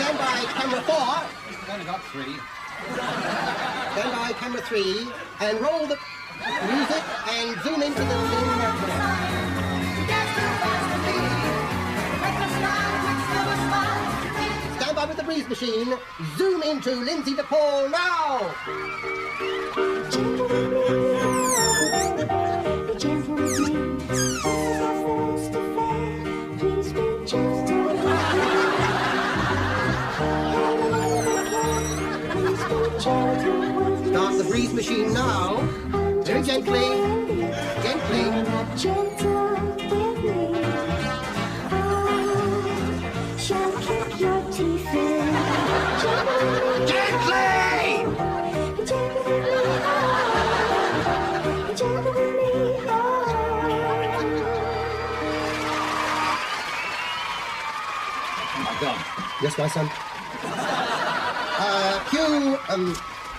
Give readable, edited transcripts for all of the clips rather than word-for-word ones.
Stand by, camera 4. I've only got 3. Stand by, camera 3, and roll the music and zoom into the Stand by with the breeze machine. Zoom into Lindsay DePaul now. Start the breeze machine now. Very gently. Gently. Gentle with me. I shall keep your teeth in. Gently! Gentle with me. Gentle with me. My God. Yes, my son. Cue,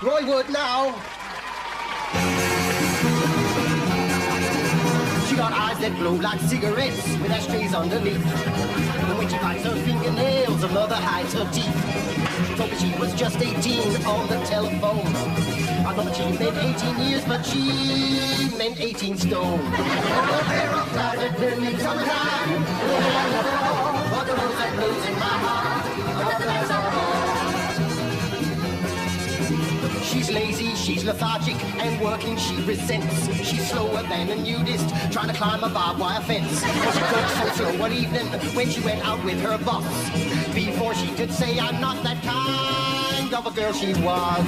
Roy Wood now. She got eyes that glow like cigarettes with ashtrays underneath. And when she bites her fingernails, her mother hides her teeth. She told me she was just 18 on the telephone. I thought she meant 18 years, but she meant 18 stone. Oh, there are clouds that burn me summertime. But the rose that blows in my heart, the clouds are all. She's lazy, she's lethargic, and working she resents. She's slower than a nudist, trying to climb a barbed wire fence. But she talked so slow one evening when she went out with her boss. Before she could say I'm not that kind of a girl she was.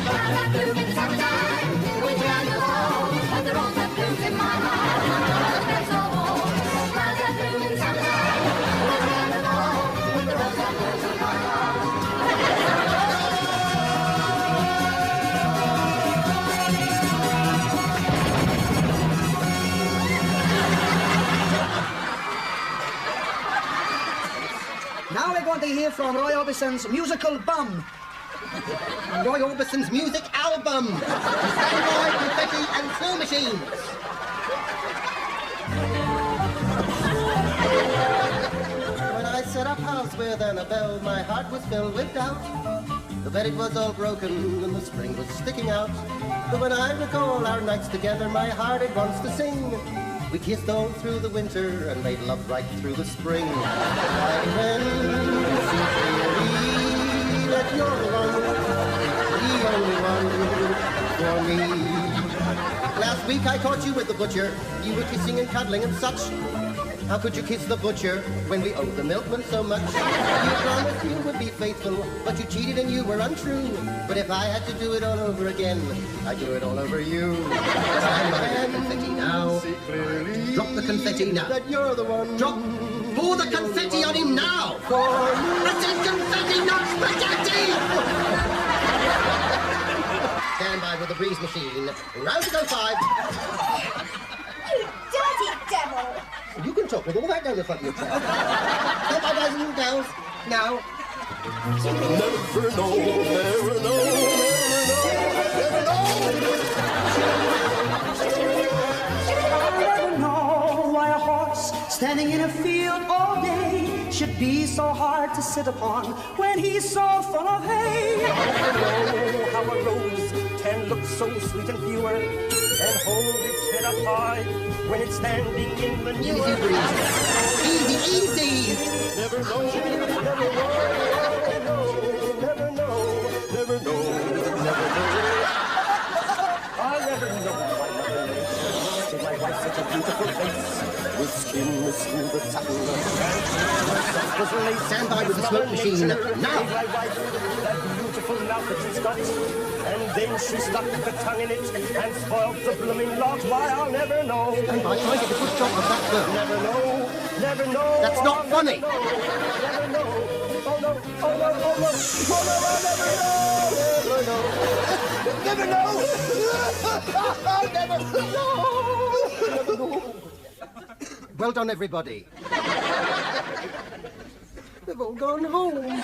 That bloom in summertime, winter and the fall, and the rose that blooms in my heart. That's all. That bloom in summertime, winter and the fall, and the rose that blooms in my heart. Now we're going to hear from Roy Orbison's musical bum. Roy Orbison's music album. Standby, confetti and slow machines. When I set up house with Annabelle, my heart was filled with doubt. The bed was all broken and the spring was sticking out. But when I recall our nights together, my heart it wants to sing. We kissed all through the winter and made love right through the spring. I can see clearly that you're the only one for me. Last week I caught you with the butcher. You were kissing and cuddling and such. How could you kiss the butcher when we owed the milkman so much? You promised you would be faithful, but you cheated and you were untrue. But if I had to do it all over again, I'd do it all over you. Stand by the confetti now. Drop the confetti now. That you're the one. Drop. Pour the confetti on him now. I said confetti, not spaghetti. Stand by with the breeze machine. Round to go 5. You dirty devil! You can talk with all that down the front of your chair. Stand by, guys and gals. Now. Never know, never know, never I'll never know why a horse standing in a field all day should be so hard to sit upon when he's so full of hay. I'll never know how a rose can look so sweet and pure and hold its head up high when it's standing in manure. Easy, easy. Never know, never know, never know, never know, never know. I'll never know why my wife did my wife such a beautiful face with skin as smooth as satin and soft as lace. Stand by with the smoke machine now. My wife that beautiful mouth that she's got, and then she stuck her tongue in it and spoiled the blooming lot. Why, I'll never know. Stand by, try to get a good shot of that girl. Never know, never know. That's not funny. Never know. Oh no, oh no, oh no, oh no, I'll never know. Never know. I'll never know. Never know. Well done, everybody. They've all gone home.